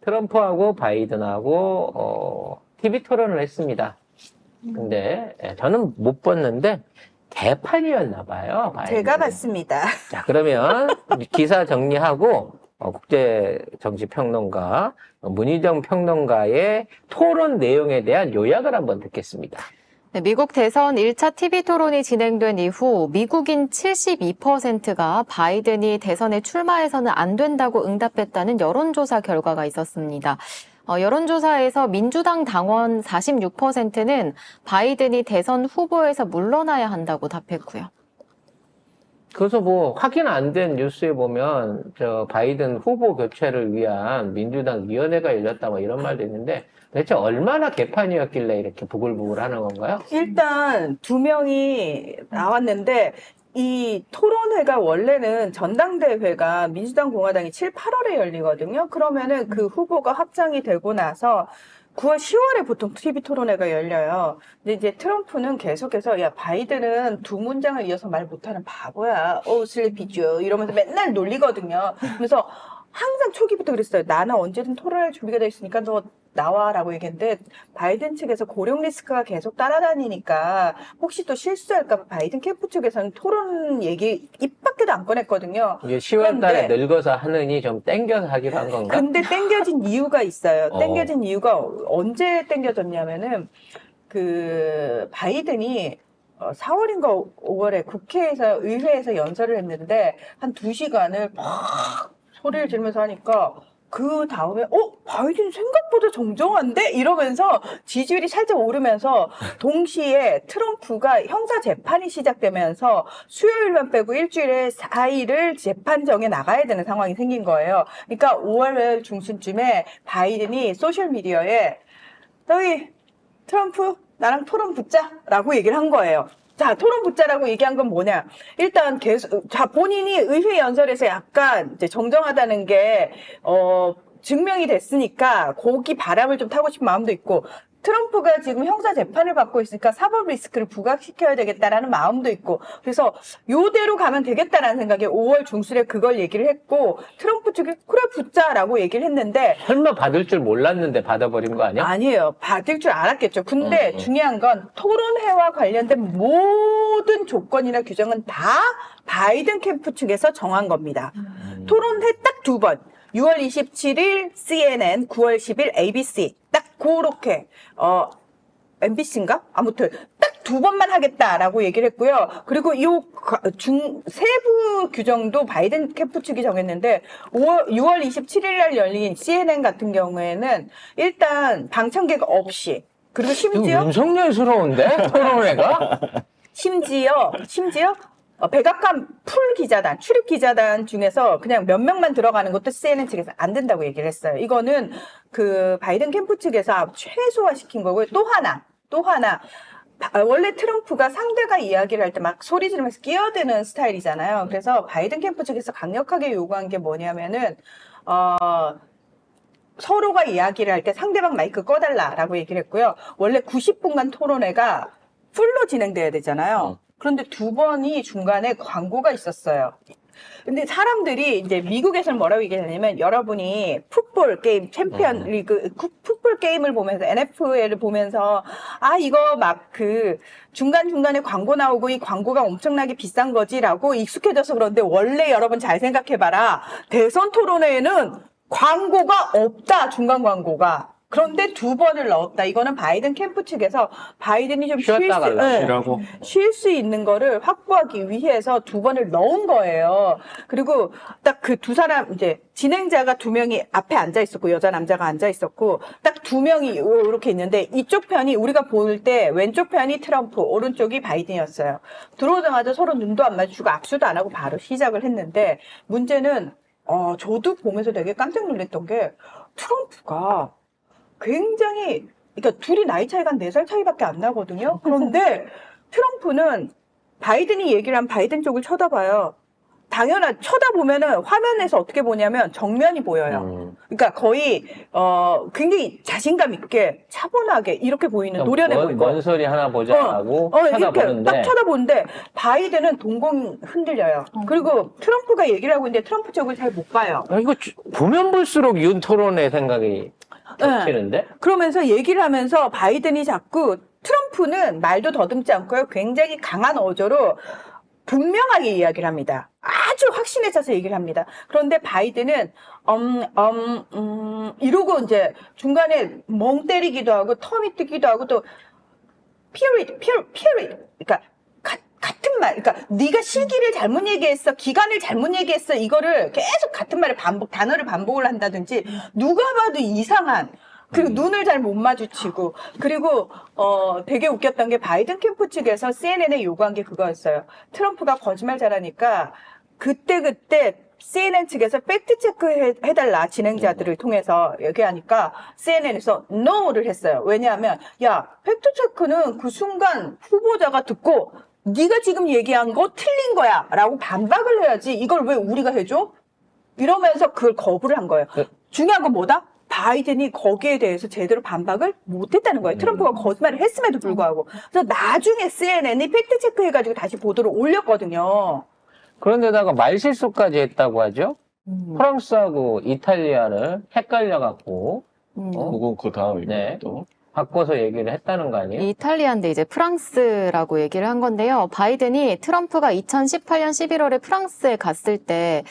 트럼프하고 바이든하고 TV 토론을 했습니다. 근데 저는 못 봤는데 개판이었나 봐요. 바이든. 제가 봤습니다. 자, 그러면 기사 정리하고 국제정치평론가 문희정 평론가의 토론 내용에 대한 요약을 한번 듣겠습니다. 네, 미국 대선 1차 TV 토론이 진행된 이후 미국인 72%가 바이든이 대선에 출마해서는 안 된다고 응답했다는 여론조사 결과가 있었습니다. 여론조사에서 민주당 당원 46%는 바이든이 대선 후보에서 물러나야 한다고 답했고요. 그래서 뭐 확인 안 된 뉴스에 보면 저 바이든 후보 교체를 위한 민주당 위원회가 열렸다 뭐 이런 말도 있는데 대체 얼마나 개판이었길래 이렇게 부글부글 하는 건가요? 일단 두 명이 나왔는데 이 토론회가 원래는 전당대회가 민주당 공화당이 7, 8월에 열리거든요. 그러면은 그 후보가 확정이 되고 나서 9월, 10월에 보통 TV 토론회가 열려요. 근데 이제 트럼프는 계속해서 야 바이든은 두 문장을 이어서 말 못하는 바보야. 슬리피죠. 이러면서 맨날 놀리거든요. 그래서 항상 초기부터 그랬어요. 나는 언제든 토론할 준비가 돼 있으니까 너 나와라고 얘기했는데 바이든 측에서 고령 리스크가 계속 따라다니니까 혹시 또 실수할까 봐 바이든 캠프 측에서는 토론 얘기 입 밖에도 안 꺼냈거든요. 이게 10월 달에 그런데 늙어서 하느니 좀 땡겨서 하기로 한 건가? 근데 땡겨진 이유가 있어요. 어. 땡겨진 이유가 언제 땡겨졌냐면은 그 바이든이 4월인가 5월에 국회에서 의회에서 연설을 했는데 한 2시간을 막 소리를 지르면서 하니까 그 다음에 바이든 생각보다 정정한데? 이러면서 지지율이 살짝 오르면서 동시에 트럼프가 형사 재판이 시작되면서 수요일만 빼고 일주일에 4일을 재판정에 나가야 되는 상황이 생긴 거예요. 그러니까 5월 중순쯤에 바이든이 소셜미디어에 너희 트럼프 나랑 토론 붙자라고 얘기를 한 거예요. 자, 토론 붙자라고 얘기한 건 뭐냐? 일단 본인이 의회 연설에서 약간 이제 정정하다는 게, 증명이 됐으니까, 거기 바람을 좀 타고 싶은 마음도 있고, 트럼프가 지금 형사 재판을 받고 있으니까 사법 리스크를 부각시켜야 되겠다라는 마음도 있고, 그래서 요대로 가면 되겠다라는 생각에 5월 중순에 그걸 얘기를 했고, 트럼프 측이 그래, 붙자라고 얘기를 했는데, 설마 받을 줄 몰랐는데 받아버린 거 아니야? 아니에요. 받을 줄 알았겠죠. 근데 중요한 건 토론회와 관련된 모든 조건이나 규정은 다 바이든 캠프 측에서 정한 겁니다. 토론회 딱 두 번. 6월 27일 CNN, 9월 10일 ABC. 딱 그렇게 MBC인가? 아무튼 딱 두 번만 하겠다라고 얘기를 했고요. 그리고 이 세부 규정도 바이든 캠프 측이 정했는데 6월 27일 날 열린 CNN 같은 경우에는 일단 방청객 없이 그리고 심지어 윤석열스러운데 토론회가? 심지어 백악관 풀 기자단, 출입 기자단 중에서 그냥 몇 명만 들어가는 것도 CNN 측에서 안 된다고 얘기를 했어요. 이거는 그 바이든 캠프 측에서 최소화시킨 거고요. 또 하나. 원래 트럼프가 상대가 이야기를 할 때 막 소리 지르면서 끼어드는 스타일이잖아요. 그래서 바이든 캠프 측에서 강력하게 요구한 게 뭐냐면은, 서로가 이야기를 할 때 상대방 마이크 꺼달라라고 얘기를 했고요. 원래 90분간 토론회가 풀로 진행돼야 되잖아요. 그런데 두 번이 중간에 광고가 있었어요. 근데 사람들이 이제 미국에서는 뭐라고 얘기하냐면 여러분이 풋볼 게임 챔피언 리그 풋볼 게임을 보면서 NFL을 보면서 이거 막 그 중간중간에 광고 나오고 이 광고가 엄청나게 비싼 거지라고 익숙해져서 그런데 원래 여러분 잘 생각해봐라. 대선 토론회에는 광고가 없다. 중간 광고가. 그런데 두 번을 넣었다. 이거는 바이든 캠프 측에서 바이든이 좀 쉴 수 있는 거를 확보하기 위해서 두 번을 넣은 거예요. 그리고 딱 그 두 사람 이제 진행자가 두 명이 앞에 앉아 있었고 여자 남자가 앉아 있었고 딱 두 명이 이렇게 있는데 이쪽 편이 우리가 볼 때 왼쪽 편이 트럼프, 오른쪽이 바이든이었어요. 들어오자마자 서로 눈도 안 마주치고 악수도 안 하고 바로 시작을 했는데 문제는 저도 보면서 되게 깜짝 놀랐던 게 트럼프가 굉장히, 그러니까 둘이 나이 차이가 한 4살 차이밖에 안 나거든요. 그런데 트럼프는 바이든이 얘기를 하면 바이든 쪽을 쳐다봐요. 당연한 쳐다보면은 화면에서 어떻게 보냐면 정면이 보여요. 그러니까 거의 굉장히 자신감 있게 차분하게 이렇게 보이는 노련해 보이고 뭔 소리 하나 보자 하고 이렇게 딱 쳐다보는데 쳐다보는데 바이든은 동공 흔들려요. 그리고 트럼프가 얘기를 하고 있는데 트럼프 쪽을 잘 못 봐요. 이거 보면 볼수록 윤 토론의 생각이 겹치는데? 그러면서 얘기를 하면서 바이든이 자꾸 트럼프는 말도 더듬지 않고요. 굉장히 강한 어조로 분명하게 이야기를 합니다. 아주 확신에 차서 얘기를 합니다. 그런데 바이든은 이러고 이제 중간에 멍 때리기도 하고 텀이 뜨기도 하고 또 period. 그러니까 같은 말. 그러니까 네가 시기를 잘못 얘기했어. 기간을 잘못 얘기했어. 이거를 계속 같은 말을 단어를 반복을 한다든지 누가 봐도 이상한 그리고 눈을 잘 못 마주치고 그리고 되게 웃겼던 게 바이든 캠프 측에서 CNN에 요구한 게 그거였어요. 트럼프가 거짓말 잘하니까 그때 CNN 측에서 팩트 체크 해달라 진행자들을 통해서 얘기하니까 CNN에서 no를 했어요. 왜냐하면 야 팩트 체크는 그 순간 후보자가 듣고 네가 지금 얘기한 거 틀린 거야 라고 반박을 해야지 이걸 왜 우리가 해줘? 이러면서 그걸 거부를 한 거예요. 중요한 건 뭐다? 바이든이 거기에 대해서 제대로 반박을 못했다는 거예요. 트럼프가 거짓말을 했음에도 불구하고. 그래서 나중에 CNN이 팩트체크 해가지고 다시 보도를 올렸거든요. 그런데다가 말실수까지 했다고 하죠? 프랑스하고 이탈리아를 헷갈려갖고 그건 그 다음이고 네. 또. 바꿔서 얘기를 했다는 거 아니에요? 이탈리아인데 이제 프랑스라고 얘기를 한 건데요. 바이든이 트럼프가 2018년 11월에 프랑스에 갔을 때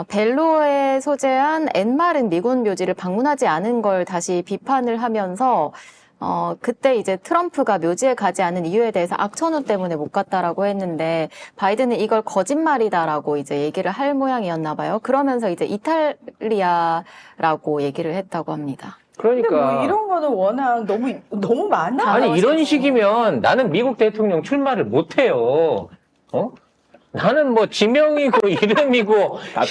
벨로에 소재한 엔마른 미군 묘지를 방문하지 않은 걸 다시 비판을 하면서 그때 이제 트럼프가 묘지에 가지 않은 이유에 대해서 악천후 때문에 못 갔다라고 했는데 바이든은 이걸 거짓말이다라고 이제 얘기를 할 모양이었나 봐요. 그러면서 이제 이탈리아라고 얘기를 했다고 합니다. 근데 그러니까 뭐 이런 거는 워낙 너무 많아. 아니 이런 식이면 나는 미국 대통령 출마를 못해요. 나는 뭐 지명이고 이름이고 다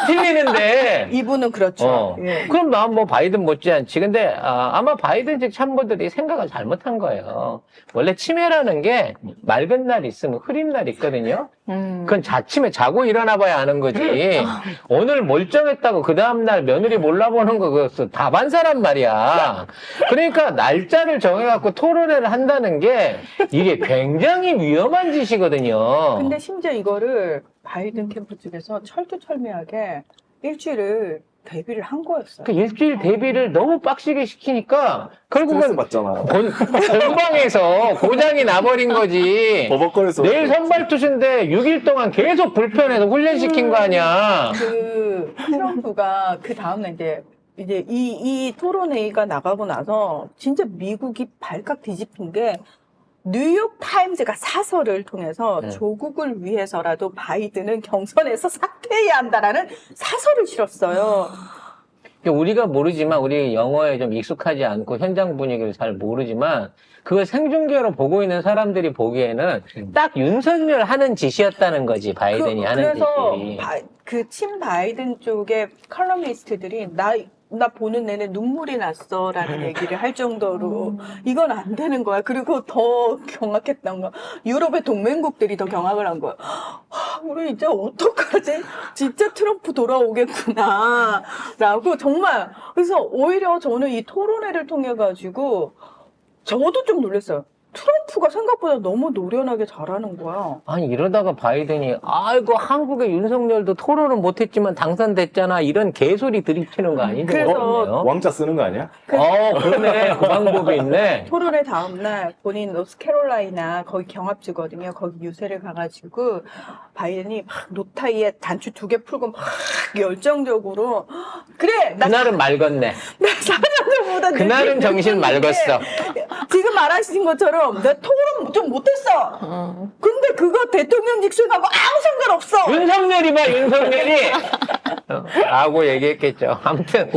틀리는데 이분은 그렇죠. 예. 그럼 난 뭐 바이든 못지않지. 근데 아마 바이든 직 참모들이 생각을 잘못한 거예요. 원래 치매라는 게 맑은 날 있으면 흐린 날 있거든요. 그건 자침에 자고 일어나 봐야 아는 거지. 오늘 멀쩡했다고 그 다음날 며느리 몰라보는 거 그거 다반사란 말이야. 그러니까 날짜를 정해갖고 토론회를 한다는 게 이게 굉장히 위험한 짓이거든요. 근데 심지어 이거를 바이든 캠프 측에서 철두철미하게 일주일을 대비를 한 거였어요. 그 일주일 대비를 너무 빡시게 시키니까 스트레스 결국은 받잖아. 공방에서 고장이 나버린 거지. 버벅거려서. 내일 선발 투수인데 6일 동안 계속 불편해서 훈련시킨 거 아니야. 그 트럼프가 그 다음날 이제 이 토론회의가 나가고 나서 진짜 미국이 발칵 뒤집힌 게 뉴욕 타임즈가 사설을 통해서 조국을 위해서라도 바이든은 경선에서 사퇴해야 한다라는 사설을 실었어요. 우리가 모르지만 우리 영어에 좀 익숙하지 않고 현장 분위기를 잘 모르지만 그걸 생중계로 보고 있는 사람들이 보기에는 딱 윤석열 하는 짓이었다는 거지 바이든이 하는 그래서 짓이. 그 친 바이든 쪽의 컬럼니스트들이 나 보는 내내 눈물이 났어라는 얘기를 할 정도로 이건 안 되는 거야. 그리고 더 경악했던 거 유럽의 동맹국들이 더 경악을 한 거야. 우리 이제 어떡하지? 진짜 트럼프 돌아오겠구나 라고 정말. 그래서 오히려 저는 이 토론회를 통해 가지고 저도 좀 놀랐어요. 트럼프가 생각보다 너무 노련하게 잘하는 거야. 아니 이러다가 바이든이 아이고 한국의 윤석열도 토론은 못했지만 당선됐잖아 이런 개소리 들이키는 거 아니죠? 그래서 왕자 쓰는 거 아니야? 그러네. 그 방법이 있네. 토론회 다음날 본인 노스캐롤라이나 거기 경합주거든요. 거기 유세를 가가지고 바이든이 막 노타이에 단추 2개 풀고 막 열정적으로 그래 그날은 맑았네. 나 4년 전보다 그날은 정신 맑았어. 지금 말하신 것처럼 내 토론 좀 못했어. 근데 그거 대통령 직선하고 아무 상관없어. 윤석열이 봐 윤석열이 라고 얘기했겠죠. 아무튼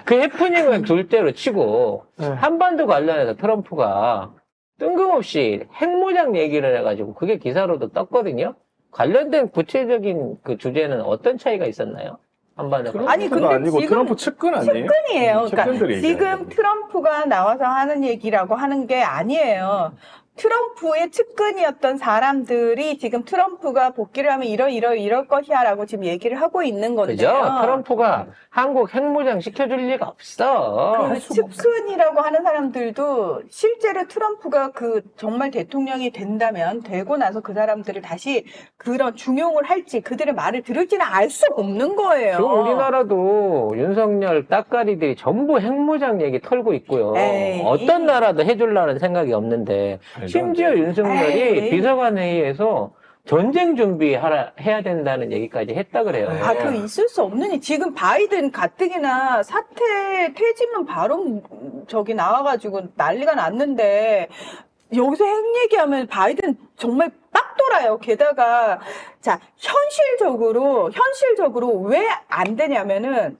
그 해프닝은 둘째로 치고 한반도 관련해서 트럼프가 뜬금없이 핵무장 얘기를 해가지고 그게 기사로도 떴거든요. 관련된 구체적인 그 주제는 어떤 차이가 있었나요? 한반도. 아니, 근데 아니고 지금 트럼프 측근 아니에요? 측근이에요. 그러니까 측근들이 지금 얘기하는 트럼프가 나와서 하는 얘기라고 하는 게 아니에요. 트럼프의 측근이었던 사람들이 지금 트럼프가 복귀를 하면 이럴 것이야라고 지금 얘기를 하고 있는 건데요. 그죠? 트럼프가 한국 핵무장 시켜줄 리가 없어. 그 측근이라고 하는 사람들도 실제로 트럼프가 그 정말 대통령이 된다면 되고 나서 그 사람들을 다시 그런 중용을 할지 그들의 말을 들을지는 알 수 없는 거예요. 지금 우리나라도 윤석열 따까리들이 전부 핵무장 얘기 털고 있고요. 에이. 어떤 나라도 해주려는 생각이 없는데 심지어 윤석열이 에이. 비서관회의에서 전쟁 준비해야 된다는 얘기까지 했다 그래요. 그 있을 수 없는 일. 지금 바이든 가뜩이나 사퇴 퇴진문 바로 저기 나와가지고 난리가 났는데 여기서 핵 얘기하면 바이든 정말 빡 돌아요. 게다가 자 현실적으로 왜 안 되냐면은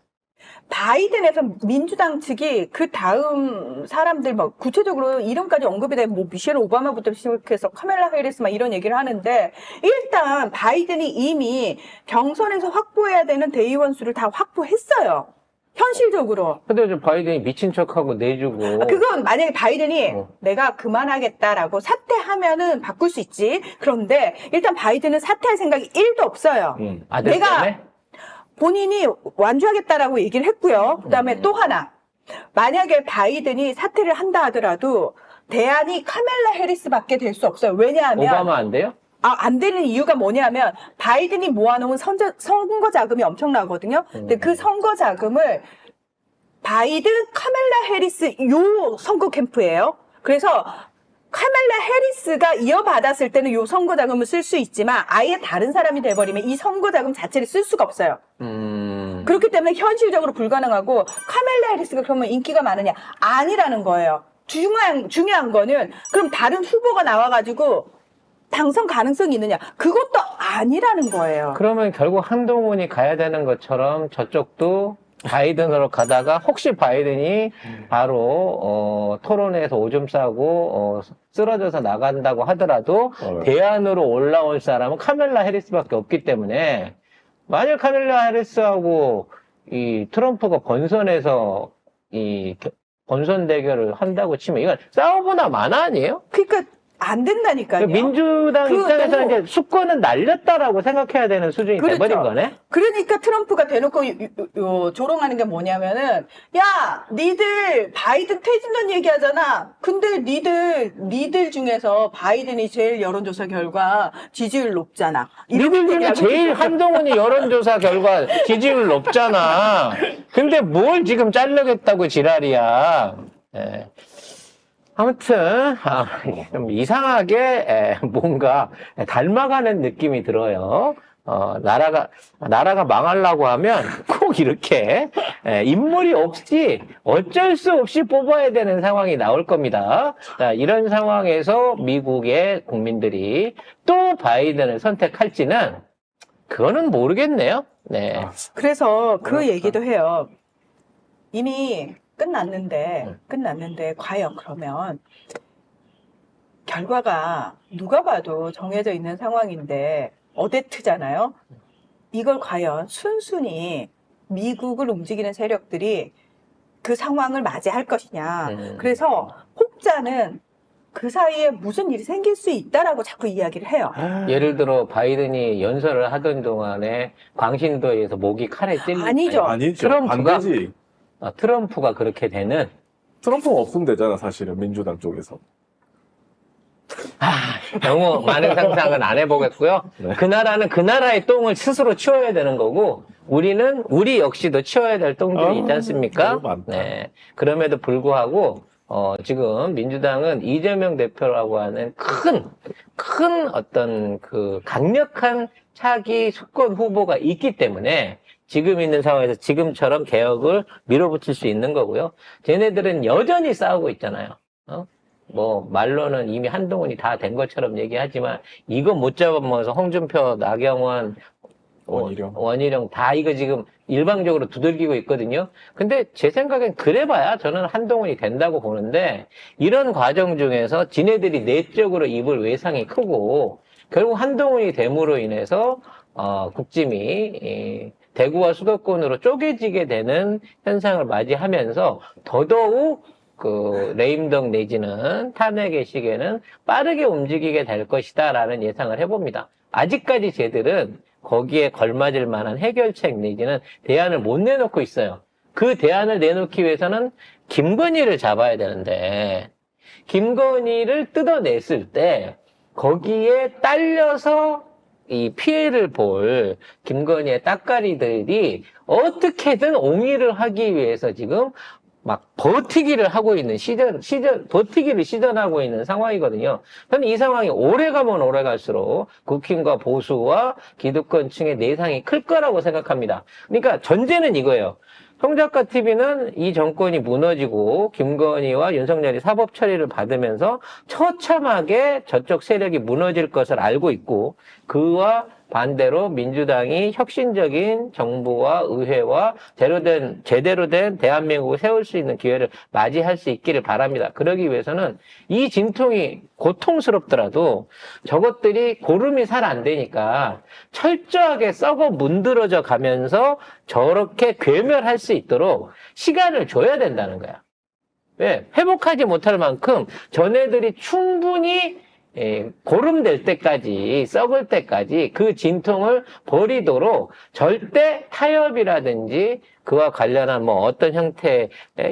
바이든에서 민주당 측이 그 다음 사람들 뭐 구체적으로 이름까지 언급이 된 뭐 미셸 오바마부터 시작해서 카멜라 해리스 막 이런 얘기를 하는데 일단 바이든이 이미 경선에서 확보해야 되는 대의원 수를 다 확보했어요. 현실적으로. 근데 좀 바이든이 미친 척하고 내주고. 그건 만약에 바이든이 내가 그만하겠다라고 사퇴하면은 바꿀 수 있지. 그런데 일단 바이든은 사퇴할 생각이 1도 없어요. 아들 때문에? 본인이 완주하겠다라고 얘기를 했고요. 그다음에 또 하나. 만약에 바이든이 사퇴를 한다 하더라도 대안이 카멜라 해리스밖에 될 수 없어요. 왜냐하면 오바마 안 돼요? 안 되는 이유가 뭐냐면 바이든이 모아놓은 선거 자금이 엄청나거든요. 근데 그 선거 자금을 바이든, 카멜라 해리스 요 선거 캠프예요. 그래서 카멜라 해리스가 이어받았을 때는 요 선거 자금을 쓸 수 있지만 아예 다른 사람이 돼버리면 이 선거 자금 자체를 쓸 수가 없어요. 그렇기 때문에 현실적으로 불가능하고 카멜라 해리스가 그러면 인기가 많으냐? 아니라는 거예요. 중요한 거는 그럼 다른 후보가 나와가지고 당선 가능성이 있느냐? 그것도 아니라는 거예요. 그러면 결국 한동훈이 가야 되는 것처럼 저쪽도 바이든으로 가다가 혹시 바이든이 바로 토론회에서 오줌 싸고 쓰러져서 나간다고 하더라도 대안으로 올라올 사람은 카멜라 해리스밖에 없기 때문에 만약 카멜라 해리스하고 이 트럼프가 본선에서 이 본선 대결을 한다고 치면 이건 싸우거나 마나 아니에요? 그러니까 안 된다니까요. 민주당 그 입장에서 너무- 이제 수권은 날렸다라고 생각해야 되는 수준이 그렇죠. 돼버린 거네? 그러니까 트럼프가 대놓고 조롱하는 게 뭐냐면은 야 니들 바이든 퇴진론 얘기하잖아. 근데 니들 중에서 바이든이 제일 여론조사 결과 지지율 높잖아. 니들 중에 얘기하고 제일 있어요. 한동훈이 여론조사 결과 지지율 높잖아. 근데 뭘 지금 자르겠다고 지랄이야. 예. 아무튼 좀 이상하게 뭔가 닮아가는 느낌이 들어요. 나라가 망하려고 하면 꼭 이렇게 인물이 없이 어쩔 수 없이 뽑아야 되는 상황이 나올 겁니다. 자, 이런 상황에서 미국의 국민들이 또 바이든을 선택할지는 그거는 모르겠네요. 네. 그래서 그 어렵다. 얘기도 해요. 이미 끝났는데 과연 그러면 결과가 누가 봐도 정해져 있는 상황인데 어데트잖아요. 이걸 과연 순순히 미국을 움직이는 세력들이 그 상황을 맞이할 것이냐. 그래서 혹자는 그 사이에 무슨 일이 생길 수 있다라고 자꾸 이야기를 해요. 예를 들어 바이든이 연설을 하던 동안에 광신도에서 목이 칼에 찔린 아니죠. 아니죠. 트럼프가- 반대지. 트럼프가 그렇게 되는 트럼프가 없으면 되잖아, 사실은, 민주당 쪽에서. 너무 많은 상상은 안 해보겠고요. 네. 그 나라는 그 나라의 똥을 스스로 치워야 되는 거고 우리 역시도 치워야 될 똥들이 있지 않습니까? 너무 많다. 네. 그럼에도 불구하고 지금 민주당은 이재명 대표라고 하는 큰 어떤 그 강력한 차기 수권 후보가 있기 때문에 지금 있는 상황에서 지금처럼 개혁을 밀어붙일 수 있는 거고요. 쟤네들은 여전히 싸우고 있잖아요. 뭐 말로는 이미 한동훈이 다 된 것처럼 얘기하지만 이거 못 잡아먹어서 홍준표, 나경원, 원희룡 다 이거 지금 일방적으로 두들기고 있거든요. 근데 제 생각엔 그래봐야 저는 한동훈이 된다고 보는데 이런 과정 중에서 지네들이 내적으로 입을 외상이 크고 결국 한동훈이 됨으로 인해서 국짐이 대구와 수도권으로 쪼개지게 되는 현상을 맞이하면서 더더욱 그 레임덕 내지는 탄핵의 시계는 빠르게 움직이게 될 것이다라는 예상을 해봅니다. 아직까지 쟤들은 거기에 걸맞을 만한 해결책 내지는 대안을 못 내놓고 있어요. 그 대안을 내놓기 위해서는 김건희를 잡아야 되는데 김건희를 뜯어냈을 때 거기에 딸려서 이 피해를 볼 김건희의 따까리들이 어떻게든 옹위를 하기 위해서 지금 막 버티기를 하고 있는 버티기를 시전하고 있는 상황이거든요. 저는 이 상황이 오래 가면 오래 갈수록 국힘과 보수와 기득권층의 내상이 클 거라고 생각합니다. 그러니까 전제는 이거예요. 송작가 TV는 이 정권이 무너지고 김건희와 윤석열이 사법 처리를 받으면서 처참하게 저쪽 세력이 무너질 것을 알고 있고 그와 반대로 민주당이 혁신적인 정부와 의회와 제대로 된 대한민국을 세울 수 있는 기회를 맞이할 수 있기를 바랍니다. 그러기 위해서는 이 진통이 고통스럽더라도 저것들이 고름이 살 안 되니까 철저하게 썩어 문드러져 가면서 저렇게 괴멸할 수 있도록 시간을 줘야 된다는 거야. 왜? 회복하지 못할 만큼 전애들이 충분히 고름될 때까지, 썩을 때까지 그 진통을 버리도록 절대 타협이라든지 그와 관련한 뭐 어떤 형태의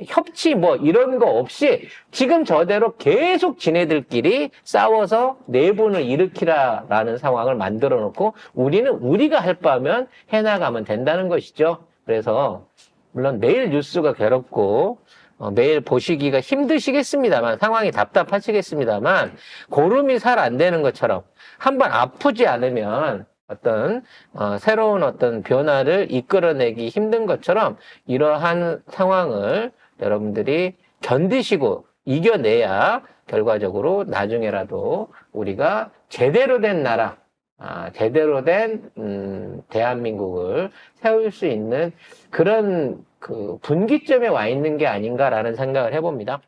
협치 뭐 이런 거 없이 지금 저대로 계속 지네들끼리 싸워서 내분을 일으키라라는 상황을 만들어 놓고 우리는 우리가 할 바면 해나가면 된다는 것이죠. 그래서 물론 매일 뉴스가 괴롭고 매일 보시기가 힘드시겠습니다만 상황이 답답하시겠습니다만 고름이 살 안 되는 것처럼 한번 아프지 않으면 어떤 새로운 어떤 변화를 이끌어내기 힘든 것처럼 이러한 상황을 여러분들이 견디시고 이겨내야 결과적으로 나중에라도 우리가 제대로 된 나라 제대로 된 대한민국을 세울 수 있는 그런 그 분기점에 와 있는 게 아닌가라는 생각을 해봅니다.